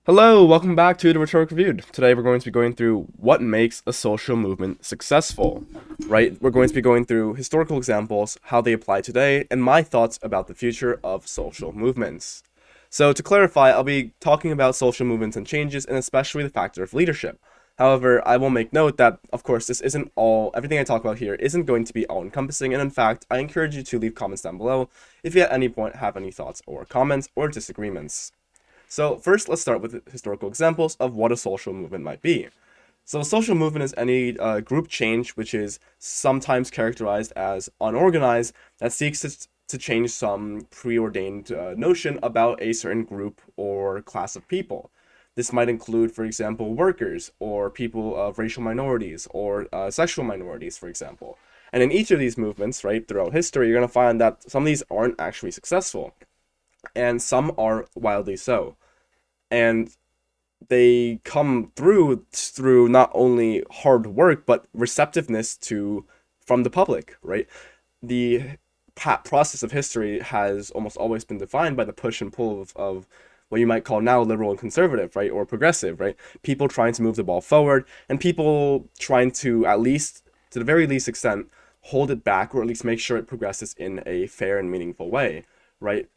Hello, welcome back to the Rhetoric Reviewed. Today we're going to be going through what makes a social movement successful, right? We're going to be going through historical examples, how they apply today, and my thoughts about the future of social movements. So to clarify, I'll be talking about social movements and changes, and especially the factor of leadership. However, I will make note that, of course, this isn't everything I talk about here isn't going to be all-encompassing, and in fact, I encourage you to leave comments down below if you at any point have any thoughts or comments or disagreements. So first, let's start with historical examples of what a social movement might be. So a social movement is any group change which is sometimes characterized as unorganized that seeks to change some preordained notion about a certain group or class of people. This might include, for example, workers or people of racial minorities or sexual minorities, for example. And in each of these movements, right, throughout history, you're going to find that some of these aren't actually successful, and some are wildly so. And they come through not only hard work but receptiveness to from the public, right? The process of history has almost always been defined by the push and pull of what you might call now liberal and conservative, right, or progressive, right? People trying to move the ball forward, and people trying to, at least to the very least extent, hold it back, or at least make sure it progresses in a fair and meaningful way, right?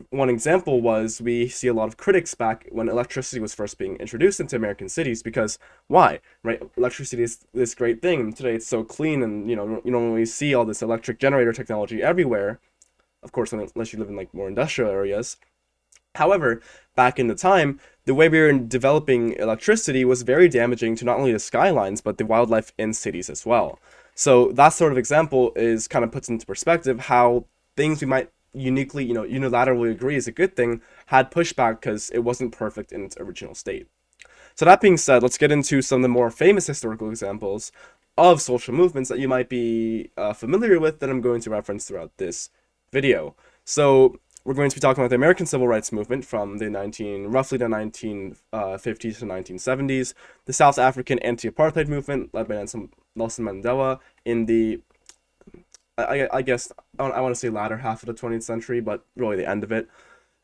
One example was we see a lot of critics back when electricity was first being introduced into American cities, because why, right? Electricity is this great thing, and today it's so clean, and you don't really see all this electric generator technology everywhere, of course, unless you live in like more industrial areas. However, back in the time, the way we were developing electricity was very damaging to not only the skylines but the wildlife in cities as well. So that sort of example is kind of puts into perspective how things we might uniquely, unilaterally agree is a good thing, had pushback because it wasn't perfect in its original state. So that being said, let's get into some of the more famous historical examples of social movements that you might be familiar with that I'm going to reference throughout this video. So we're going to be talking about the American Civil Rights Movement from roughly the 1950s to 1970s, the South African anti-apartheid movement led by Nelson Mandela in the I guess I want to say latter half of the 20th century, but really the end of it,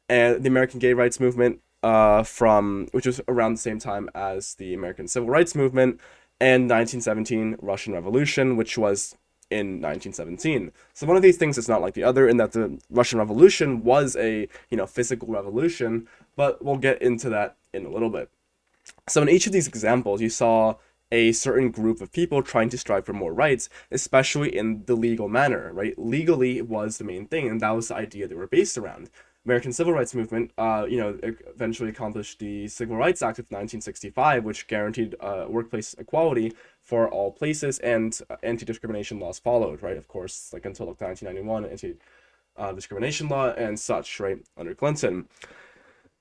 and the American Gay Rights Movement, from which was around the same time as the American Civil Rights Movement, and 1917 Russian Revolution, which was in 1917. So one of these things is not like the other, in that the Russian Revolution was a physical revolution, but we'll get into that in a little bit. So in each of these examples, you saw a certain group of people trying to strive for more rights, especially in the legal manner, right? Legally was the main thing, and that was the idea they were based around. American Civil Rights Movement, eventually accomplished the Civil Rights Act of 1965, which guaranteed workplace equality for all places, and anti-discrimination laws followed, right? Of course, like until like 1991, anti-discrimination law and such, right, under Clinton.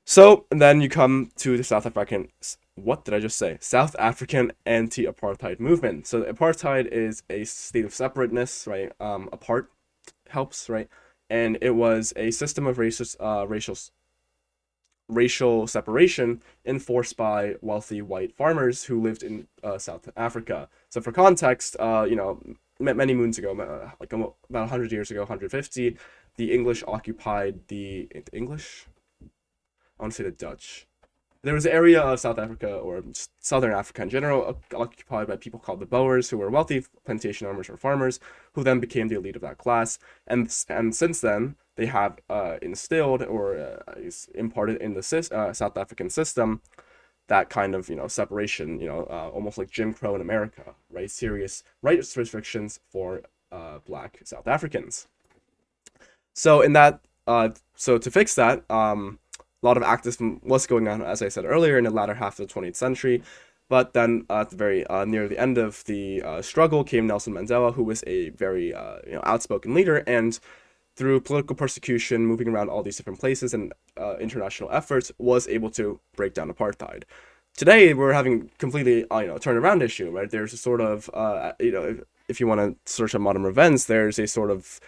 So then you come to the South African, what did I just say? South African anti-apartheid movement. So apartheid is a state of separateness, right? Apart helps, right? And it was a system of racial separation enforced by wealthy white farmers who lived in South Africa. So for context, many moons ago, like about 100 years ago, 150, the English occupied the English. I want to say the Dutch. There was an area of South Africa, or Southern Africa in general, occupied by people called the Boers, who were wealthy plantation owners or farmers, who then became the elite of that class. And since then, they have instilled or imparted in the South African system that kind of separation, almost like Jim Crow in America, right? Serious rights restrictions for Black South Africans. So in that, so to fix that, a lot of activism was going on, as I said earlier, in the latter half of the 20th century. But then at the very near the end of the struggle came Nelson Mandela, who was a very outspoken leader, and through political persecution, moving around all these different places and international efforts, was able to break down apartheid. Today, we're having completely turnaround issue, right? There's a sort of if you want to search on modern events, there's a sort of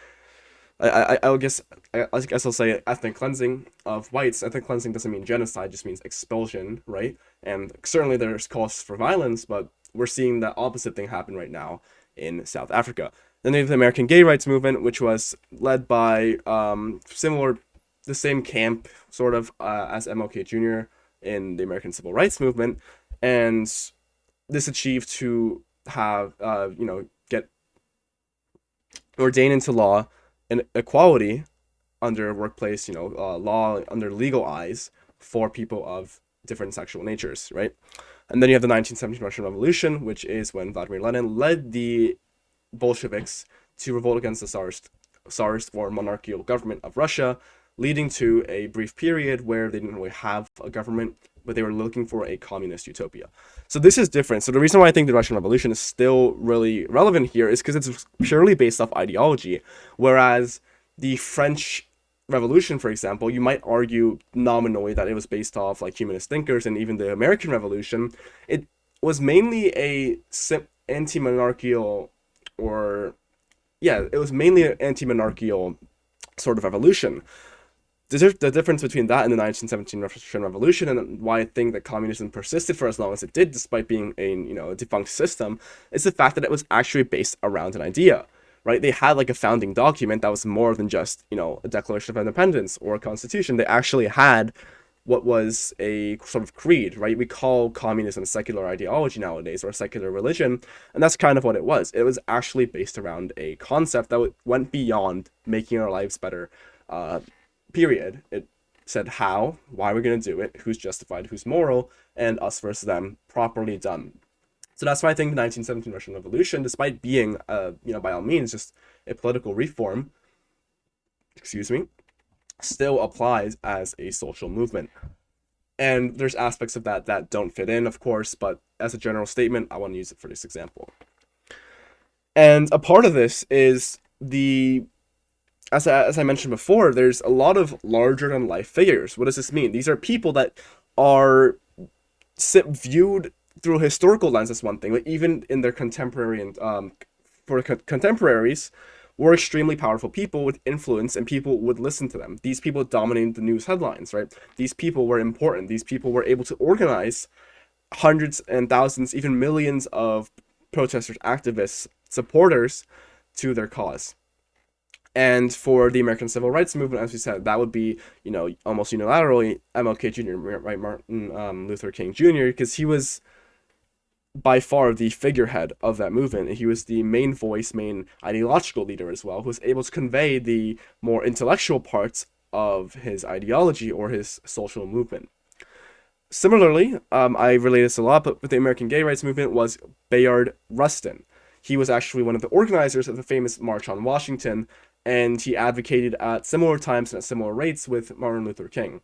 I guess I'll say ethnic cleansing of whites. Ethnic cleansing doesn't mean genocide; just means expulsion, right? And certainly there's cause for violence, but we're seeing that opposite thing happen right now in South Africa. Then there's the American Gay Rights Movement, which was led by the same camp sort of as MLK Jr. in the American Civil Rights Movement, and this achieved to have, get ordained into law and equality under workplace, law under legal eyes for people of different sexual natures, right? And then you have the 1917 Russian Revolution, which is when Vladimir Lenin led the Bolsheviks to revolt against the Tsarist or monarchical government of Russia, leading to a brief period where they didn't really have a government, but they were looking for a communist utopia. So this is different. So the reason why I think the Russian Revolution is still really relevant here is because it's purely based off ideology, whereas the French Revolution, for example, you might argue nominally that it was based off like humanist thinkers, and even the American Revolution, it was mainly a anti-monarchical, or it was mainly an anti-monarchical sort of revolution. The difference between that and the 1917 Russian Revolution, and why I think that communism persisted for as long as it did, despite being a defunct system, is the fact that it was actually based around an idea, right? They had like a founding document that was more than just a Declaration of Independence or a constitution. They actually had what was a sort of creed, right? We call communism a secular ideology nowadays, or a secular religion, and that's kind of what it was. It was actually based around a concept that went beyond making our lives better. Period. It said how, why we're going to do it, who's justified, who's moral, and us versus them, properly done. So that's why I think the 1917 Russian Revolution, despite being, by all means, just a political reform, still applies as a social movement. And there's aspects of that don't fit in, of course, but as a general statement, I want to use it for this example. And a part of this is as I mentioned before, there's a lot of larger-than-life figures. What does this mean? These are people that are viewed through a historical lens as one thing, but even in their contemporary and for contemporaries, were extremely powerful people with influence, and people would listen to them. These people dominated the news headlines, right? These people were important. These people were able to organize hundreds and thousands, even millions of protesters, activists, supporters to their cause. And for the American Civil Rights Movement, as we said, that would be, almost unilaterally MLK Jr., right, Martin Luther King Jr., because he was by far the figurehead of that movement. He was the main voice, main ideological leader as well, who was able to convey the more intellectual parts of his ideology or his social movement. Similarly, I relate this a lot, but with the American Gay Rights Movement was Bayard Rustin. He was actually one of the organizers of the famous March on Washington, and he advocated at similar times and at similar rates with Martin Luther King.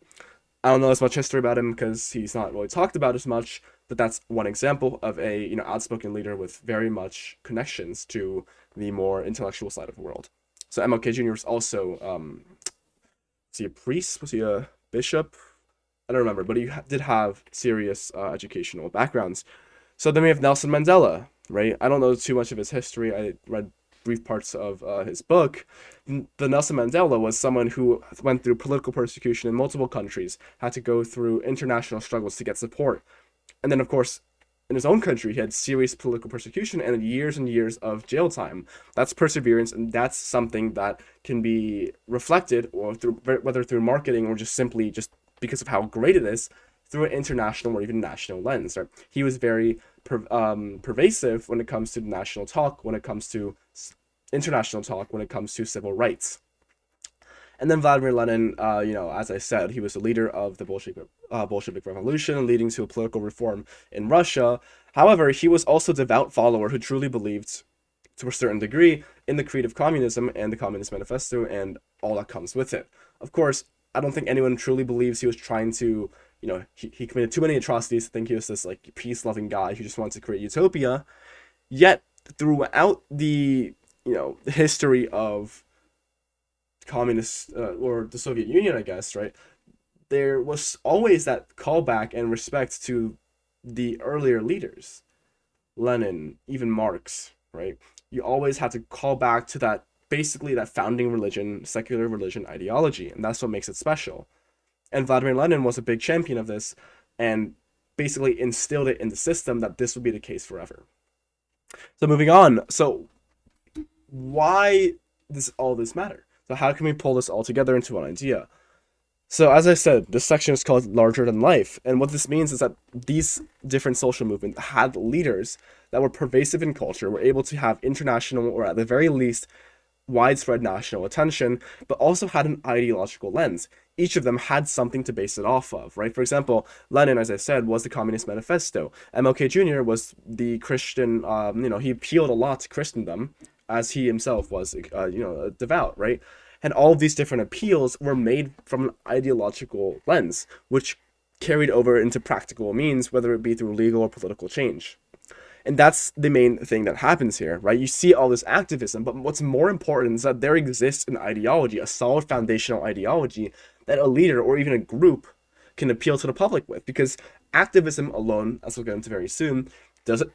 I don't know as much history about him because he's not really talked about as much, but that's one example of a outspoken leader with very much connections to the more intellectual side of the world. So MLK Jr. was also, was he a priest? Was he a bishop? I don't remember, but he did have serious educational backgrounds. So then we have Nelson Mandela, right? I don't know too much of his history. I read brief parts of his book. The Nelson Mandela was someone who went through political persecution in multiple countries, had to go through international struggles to get support. And then, of course, in his own country, he had serious political persecution and years of jail time. That's perseverance, and that's something that can be reflected, or through, whether through marketing or just simply just because of how great it is, through an international or even national lens. Right? He was very pervasive when it comes to national talk, when it comes to international talk, when it comes to civil rights. And then Vladimir Lenin, as I said, he was the leader of the Bolshevik Revolution, leading to a political reform in Russia. However, he was also a devout follower who truly believed, to a certain degree, in the creed of communism and the Communist Manifesto and all that comes with it. Of course, I don't think anyone truly believes he was trying to, he committed too many atrocities to think he was this like peace-loving guy who just wanted to create utopia. Yet, throughout the history of communist or the Soviet Union, I guess, right, there was always that callback and respect to the earlier leaders, Lenin, even Marx, right? You always had to call back to that, basically that founding religion, secular religion ideology, and that's what makes it special. And Vladimir Lenin was a big champion of this, and basically instilled it in the system that this would be the case forever. So moving on, so why does all this matter? So how can we pull this all together into one idea? So as I said, this section is called larger than life, and what this means is that these different social movements had leaders that were pervasive in culture, were able to have international or at the very least widespread national attention, but also had an ideological lens. Each of them had something to base it off of, right? For example, Lenin, as I said, was the Communist Manifesto. MLK Jr. was the Christian, he appealed a lot to Christendom, as he himself was, devout, right? And all of these different appeals were made from an ideological lens, which carried over into practical means, whether it be through legal or political change. And that's the main thing that happens here, right? You see all this activism, but what's more important is that there exists an ideology, a solid foundational ideology that a leader or even a group can appeal to the public with. Because activism alone, as we'll get into very soon, doesn't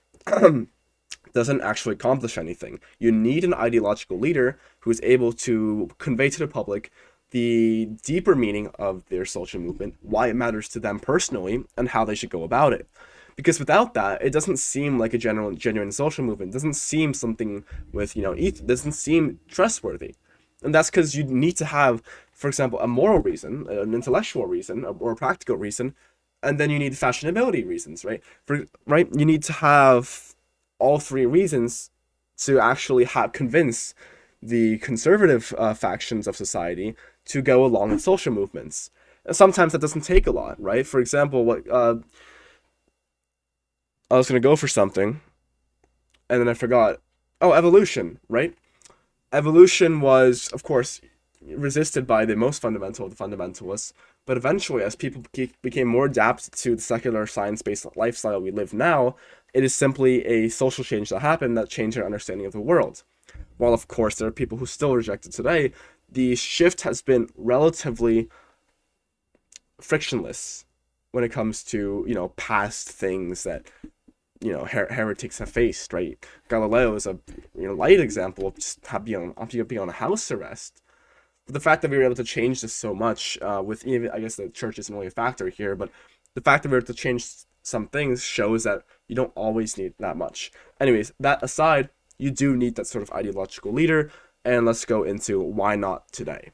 doesn't actually accomplish anything. You need an ideological leader who is able to convey to the public the deeper meaning of their social movement, why it matters to them personally, and how they should go about it. Because without that, it doesn't seem like a genuine social movement. It doesn't seem something with, it doesn't seem trustworthy. And that's because you need to have, for example, a moral reason, an intellectual reason, or a practical reason, and then you need fashionability reasons, right? You need to have all three reasons to actually have convince the conservative factions of society to go along with social movements. And sometimes that doesn't take a lot, right? For example, what I was gonna go for something, and then I forgot. Oh, evolution, right? Evolution was, of course, resisted by the most fundamental of the fundamentalists, but eventually, as people became more adapted to the secular science-based lifestyle we live now, it is simply a social change that happened that changed our understanding of the world. While, of course, there are people who still reject it today, the shift has been relatively frictionless when it comes to, past things that heretics have faced, right? Galileo is a light example of just being on a house arrest. But the fact that we were able to change this so much, with even, I guess the church isn't really a factor here, but the fact that we were able to change some things shows that you don't always need that much. Anyways, that aside, you do need that sort of ideological leader, and let's go into why not today.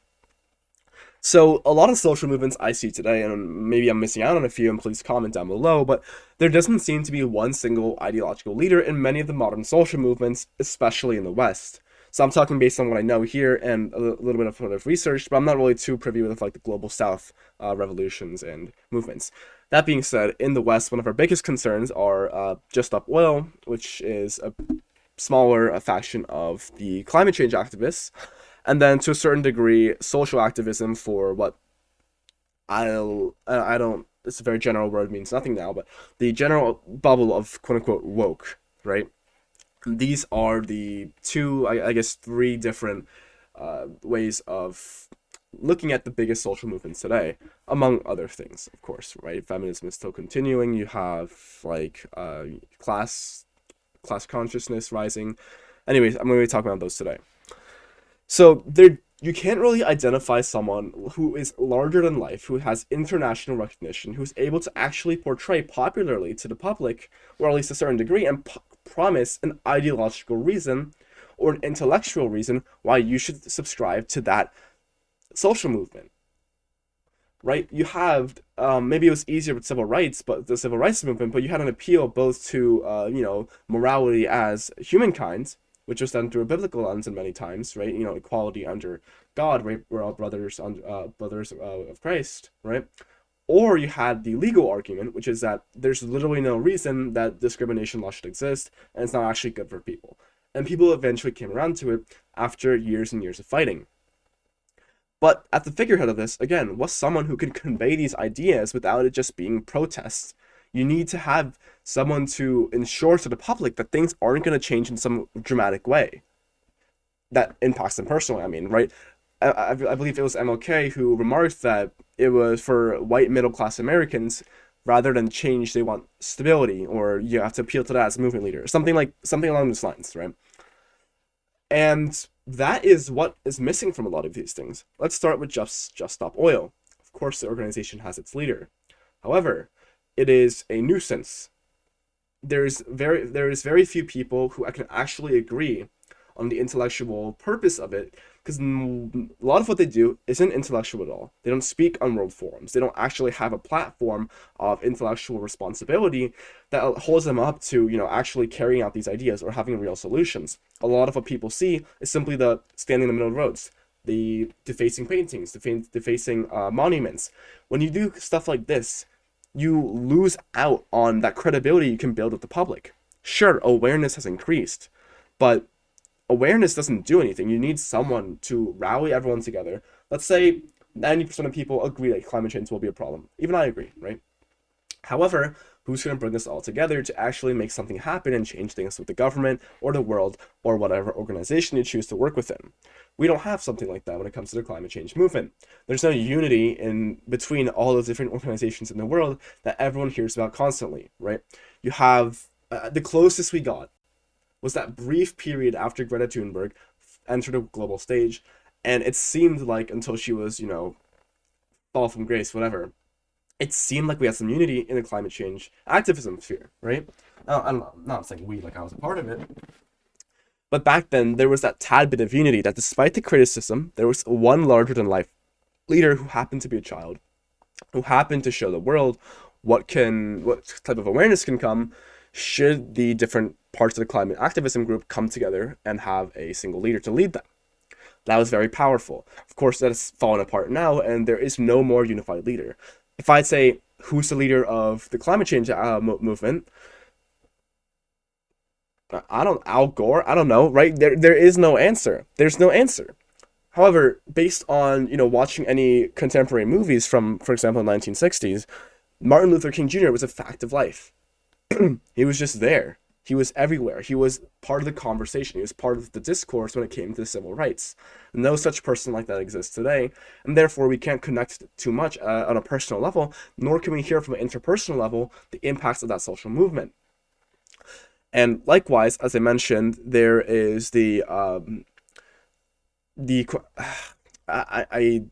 So a lot of social movements I see today, and maybe I'm missing out on a few, and please comment down below, but there doesn't seem to be one single ideological leader in many of the modern social movements, especially in the West. So I'm talking based on what I know here and a little bit of research, but I'm not really too privy with like the global South revolutions and movements. That being said, in the West, one of our biggest concerns are Just Stop Oil, which is a smaller faction of the climate change activists, and then to a certain degree social activism for what I don't, it's a very general word, means nothing now, but the general bubble of quote unquote woke, right? These are the two, I guess, three different ways of looking at the biggest social movements today, among other things, of course, right? Feminism is still continuing. You have like class consciousness rising. Anyways, I'm going to be talking about those today. So there, you can't really identify someone who is larger than life, who has international recognition, who's able to actually portray popularly to the public, or at least a certain degree, and promise an ideological reason or an intellectual reason why you should subscribe to that social movement. Right? You have maybe it was easier with civil rights, but the civil rights movement, but you had an appeal both to morality as humankind, which was done through a biblical lens, and many times, right? Equality under God, right? We're all brothers of Christ, right? Or you had the legal argument, which is that there's literally no reason that discrimination law should exist, and it's not actually good for people. And people eventually came around to it after years and years of fighting. But at the figurehead of this, again, was someone who could convey these ideas without it just being protests. You need to have someone to ensure to the public that things aren't going to change in some dramatic way that impacts them personally. I mean, right? I believe it was MLK who remarked that it was for white middle-class Americans, rather than change, they want stability, or you have to appeal to that as a movement leader, something along those lines, right? And that is what is missing from a lot of these things. Let's start with Just Stop Oil. Of course, the organization has its leader. However, it is a nuisance. There is very few people who can actually agree on the intellectual purpose of it, because a lot of what they do isn't intellectual at all. They don't speak on world forums. They don't actually have a platform of intellectual responsibility that holds them up to, actually carrying out these ideas or having real solutions. A lot of what people see is simply the standing in the middle of roads, the defacing paintings, defacing monuments. When you do stuff like this, you lose out on that credibility you can build with the public. Sure, awareness has increased, but awareness doesn't do anything. You need someone to rally everyone together. Let's say 90% of people agree that climate change will be a problem. Even I agree, right? However, who's going to bring us all together to actually make something happen and change things with the government or the world or whatever organization you choose to work within? We don't have something like that when it comes to the climate change movement. There's no unity in between all those different organizations in the world that everyone hears about constantly, right? You have the closest we got was that brief period after Greta Thunberg entered the global stage, and it seemed like until she was, fall from grace, whatever, it seemed like we had some unity in the climate change activism sphere, right? I'm not saying we, like I was a part of it, but back then there was that tad bit of unity that despite the criticism, there was one larger-than-life leader who happened to be a child, who happened to show the world what type of awareness can come should the different parts of the climate activism group come together and have a single leader to lead them. That was very powerful. Of course, that has fallen apart now, and there is no more unified leader. If I'd say, who's the leader of the climate change movement, Al Gore, I don't know, right? There is no answer. There's no answer. However, based on, watching any contemporary movies from, for example, the 1960s, Martin Luther King Jr. was a fact of life. He was just there. He was everywhere. He was part of the conversation. He was part of the discourse when it came to civil rights. No such person like that exists today, and therefore we can't connect too much on a personal level, nor can we hear from an interpersonal level the impacts of that social movement. And likewise, as I mentioned, there is the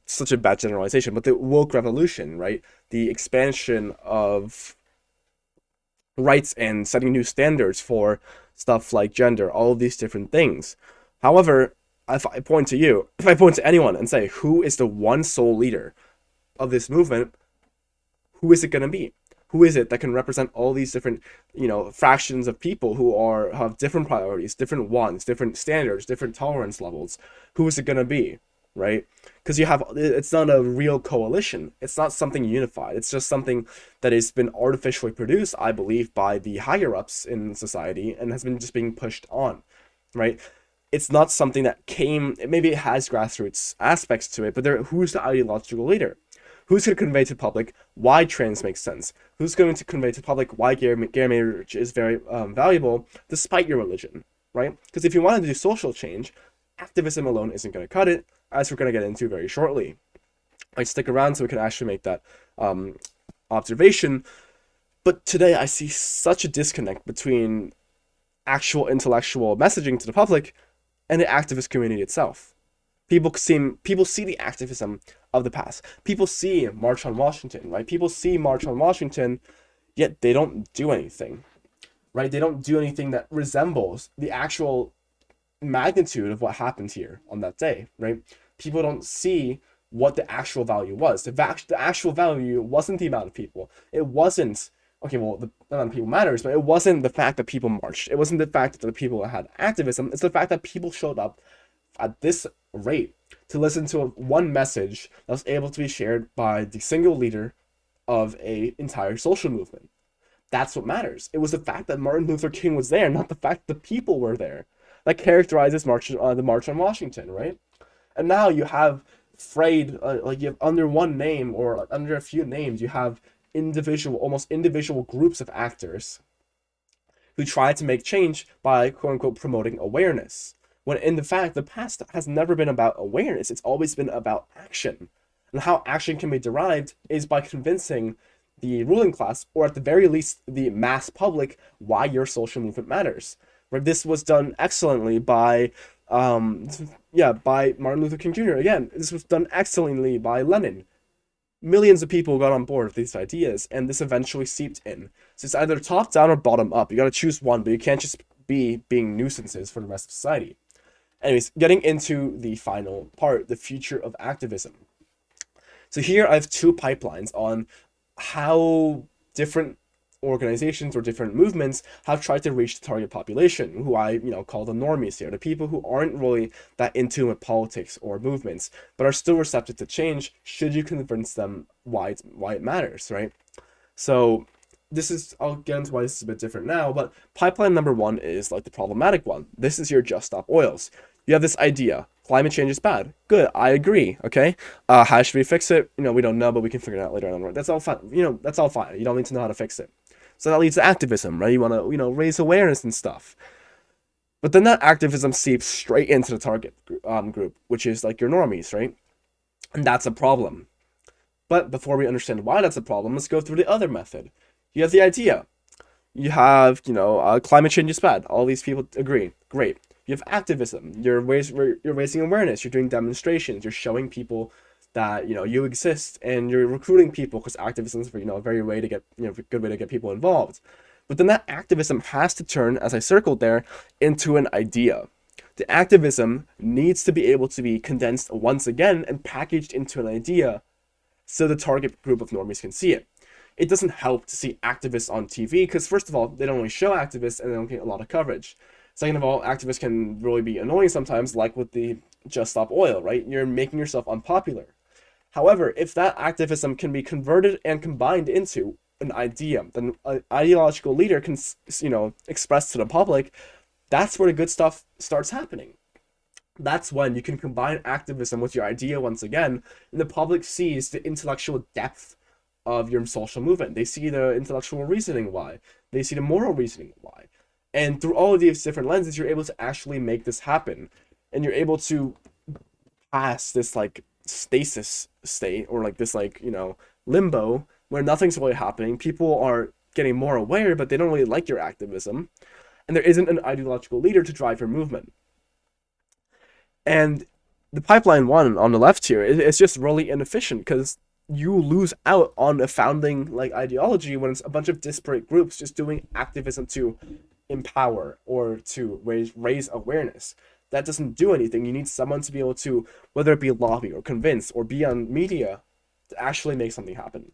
such a bad generalization, but the woke revolution, right? The expansion of rights and setting new standards for stuff like gender, all of these different things. However, if I point to anyone and say, who is the one sole leader of this movement, who is it going to be? Who is it that can represent all these different, fractions of people who have different priorities, different wants, different standards, different tolerance levels? Who is it going to be, right? Because it's not a real coalition. It's not something unified. It's just something that has been artificially produced, I believe, by the higher ups in society and has been just being pushed on, right? It's not something that maybe it has grassroots aspects to it, but who's the ideological leader? Who's going to convey to the public why trans makes sense? Who's going to convey to the public why gay marriage is very valuable despite your religion, right? Because if you want to do social change, activism alone isn't going to cut it, as we're going to get into very shortly. Stick around so we can actually make that observation. But today I see such a disconnect between actual intellectual messaging to the public and the activist community itself. People see the activism of the past. People see March on Washington, right? People see March on Washington, yet they don't do anything, right? They don't do anything that resembles the actual magnitude of what happened here on that day, right? People don't see what the actual value was. The actual value wasn't the amount of people. It wasn't, okay, well, the amount of people matters, but it wasn't the fact that people marched. It wasn't the fact that the people had activism. It's the fact that people showed up at this rate to listen to one message that was able to be shared by the single leader of an entire social movement. That's what matters. It was the fact that Martin Luther King was there, not the fact that the people were there, that characterizes the March on Washington, right? And now you have frayed, you have under one name or under a few names, you have almost individual groups of actors who try to make change by quote unquote promoting awareness. When in the fact, the past has never been about awareness. It's always been about action. And how action can be derived is by convincing the ruling class, or at the very least, the mass public, why your social movement matters. Right? This was done excellently by Martin Luther King Jr. Again, this was done excellently by Lenin. Millions of people got on board with these ideas, and this eventually seeped in. So it's either top down or bottom up. You got to choose one, but you can't just be being nuisances for the rest of society. Anyways, getting into the final part, the future of activism. So here I have two pipelines on how different organizations or different movements have tried to reach the target population, who I, call the normies here, the people who aren't really that in tune with politics or movements, but are still receptive to change should you convince them why it matters, right? So I'll get into why this is a bit different now, but pipeline number one is like the problematic one. This is your just stop oils. You have this idea. Climate change is bad. Good, I agree. Okay. How should we fix it? We don't know, but we can figure it out later on. That's all fine. That's all fine. You don't need to know how to fix it. So that leads to activism, right? You want to, raise awareness and stuff. But then that activism seeps straight into the target group, which is like your normies, right? And that's a problem. But before we understand why that's a problem, let's go through the other method. You have the idea. You have, climate change is bad. All these people agree. Great. You have activism. You're raising awareness. You're doing demonstrations. You're showing people that you exist, and you're recruiting people because activism is a very way to get good way to get people involved. But then that activism has to turn, as I circled there, into an idea. The activism needs to be able to be condensed once again and packaged into an idea so the target group of normies can see it. It doesn't help to see activists on TV because, first of all, they don't really show activists and they don't get a lot of coverage. Second of all, activists can really be annoying sometimes, like with the Just Stop Oil, right? You're making yourself unpopular. However, if that activism can be converted and combined into an idea, then an ideological leader can, express to the public, that's where the good stuff starts happening. That's when you can combine activism with your idea once again, and the public sees the intellectual depth of your social movement. They see the intellectual reasoning why. They see the moral reasoning why. And through all of these different lenses, you're able to actually make this happen. And you're able to pass this like stasis state, or like this limbo where nothing's really happening. People are getting more aware, but they don't really like your activism. And there isn't an ideological leader to drive your movement. And the pipeline one on the left here is just really inefficient because you lose out on a founding ideology when it's a bunch of disparate groups just doing activism to empower or to raise awareness. That doesn't do anything. You need someone to be able to, whether it be lobby or convince or be on media, to actually make something happen.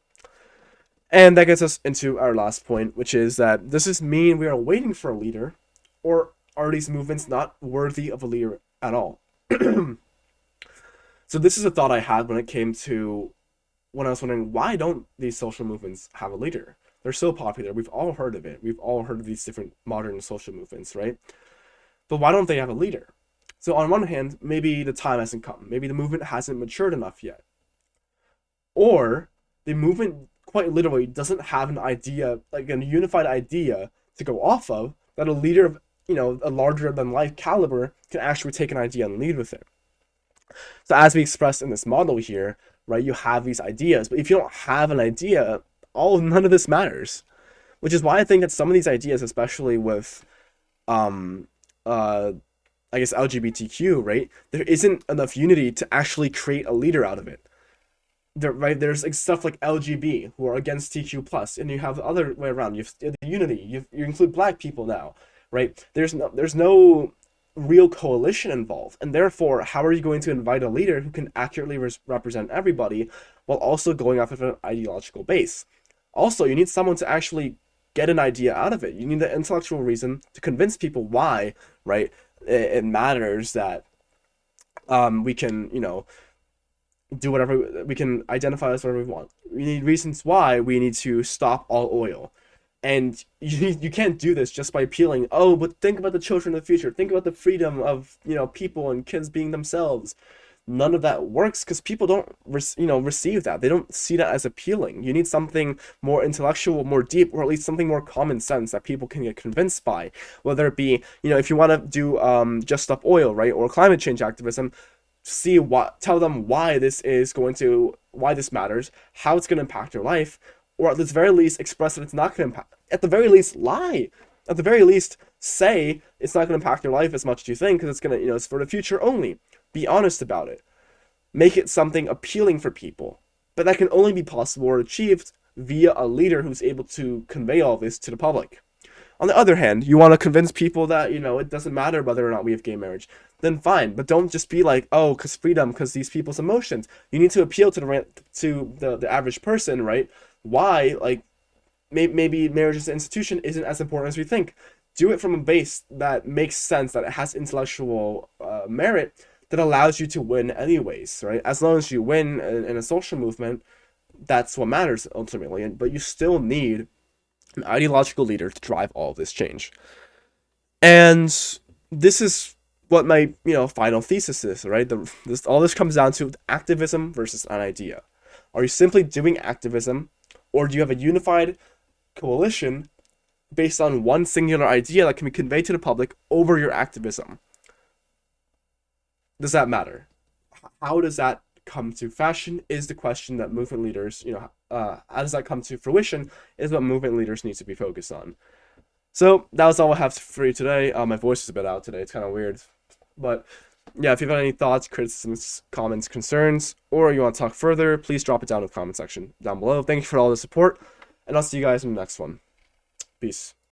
And that gets us into our last point, which is that does this mean we are waiting for a leader, or are these movements not worthy of a leader at all? So this is a thought I had when I was wondering, why don't these social movements have a leader? They're so popular. We've all heard of it. We've all heard of these different modern social movements, right? But why don't they have a leader? So on one hand, maybe the time hasn't come. Maybe the movement hasn't matured enough yet. Or the movement quite literally doesn't have an idea, like a unified idea to go off of, that a leader of, a larger than life caliber can actually take an idea and lead with it. So as we expressed in this model here, right, you have these ideas, but if you don't have an idea, none of this matters. Which is why I think that some of these ideas, especially with I guess LGBTQ, right, there isn't enough unity to actually create a leader out of it. There's stuff like LGB who are against TQ plus, and you have the other way around. You have the unity. You include black people now, right? There's no real coalition involved, and therefore, how are you going to invite a leader who can accurately represent everybody while also going off of an ideological base? Also, you need someone to actually get an idea out of it. You need the intellectual reason to convince people why, right? It matters that we can, do whatever we can, identify as whatever we want. We need reasons why we need to stop all oil. And you can't do this just by appealing, oh, but think about the children of the future. Think about the freedom of, people and kids being themselves. None of that works because people don't, receive that. They don't see that as appealing. You need something more intellectual, more deep, or at least something more common sense that people can get convinced by. Whether it be, if you want to do Just Stop Oil, right, or climate change activism, tell them why this matters, how it's going to impact your life, or at the very least express that it's not going to impact. At the very least, lie. At the very least, say it's not going to impact your life as much as you think because it's going to, it's for the future only. Be honest about it. Make it something appealing for people. But that can only be possible or achieved via a leader who's able to convey all this to the public. On the other hand, you want to convince people that, you know, it doesn't matter whether or not we have gay marriage, then fine. But don't just be like, oh, because freedom, because these people's emotions. You need to appeal to the average person, right? Why, like, maybe marriage as an institution isn't as important as we think. Do it from a base that makes sense, that it has intellectual merit that allows you to win anyways, right? As long as you win in a social movement, that's what matters ultimately. But you still need an ideological leader to drive all of this change. And this is what my, you know, final thesis is, right? All this comes down to activism versus an idea. Are you simply doing activism, or do you have a unified coalition based on one singular idea that can be conveyed to the public over your activism? Does that matter? How does that come to fashion is the question that movement leaders, you know, how does that come to fruition is what movement leaders need to be focused on. So that was all I have for you today. My voice is a bit out today. It's kind of weird. But yeah, if you have any thoughts, criticisms, comments, concerns, or you want to talk further, please drop it down in the comment section down below. Thank you for all the support, and I'll see you guys in the next one. Peace.